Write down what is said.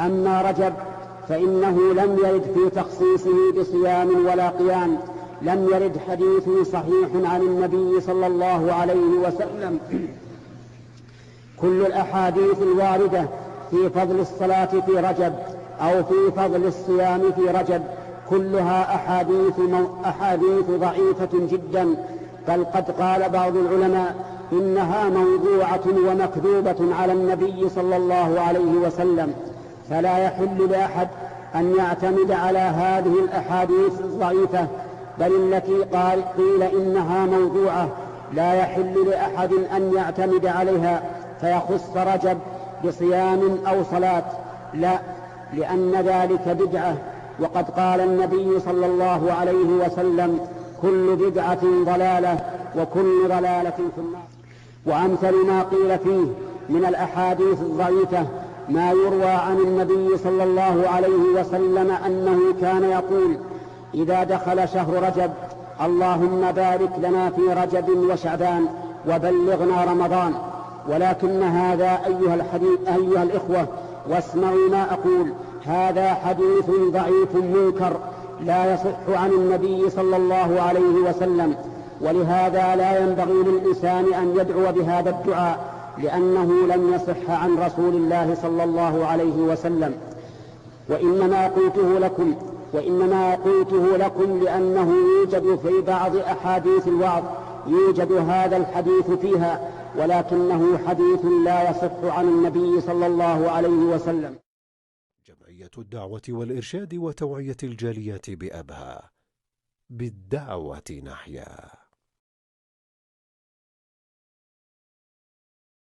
أما رجب فإنه لم يرد في تخصيصه بصيام ولا قيام، لم يرد حديث صحيح عن النبي صلى الله عليه وسلم. كل الأحاديث الواردة في فضل الصلاة في رجب أو في فضل الصيام في رجب كلها أحاديث ضعيفة جدا، بل قد قال بعض العلماء إنها موضوعة ومكذوبة على النبي صلى الله عليه وسلم. فلا يحل لأحد أن يعتمد على هذه الأحاديث الضعيفة، بل التي قيل إنها موضوعة لا يحل لأحد أن يعتمد عليها فيخص رجب بصيام أو صلاة، لا، لأن ذلك بدعة. وقد قال النبي صلى الله عليه وسلم: كل بدعة ضلالة وكل ضلالة في النار. وأمثل ما قيل فيه من الأحاديث الضعيفة ما يروى عن النبي صلى الله عليه وسلم أنه كان يقول: إذا دخل شهر رجب اللهم بارك لنا في رجب وشعبان وبلغنا رمضان. ولكن هذا أيها الإخوة، واسمعوا ما أقول، هذا حديث ضعيف منكر لا يصح عن النبي صلى الله عليه وسلم، ولهذا لا ينبغي للإنسان أن يدعو بهذا الدعاء، لأنه لم يصح عن رسول الله صلى الله عليه وسلم. وإنما قلته لكم لأنه يوجد في بعض أحاديث الوعظ يوجد هذا الحديث فيها، ولكنه حديث لا يصح عن النبي صلى الله عليه وسلم. جمعية الدعوة والإرشاد وتوعية الجاليات بأبها، بالدعوة نحيا.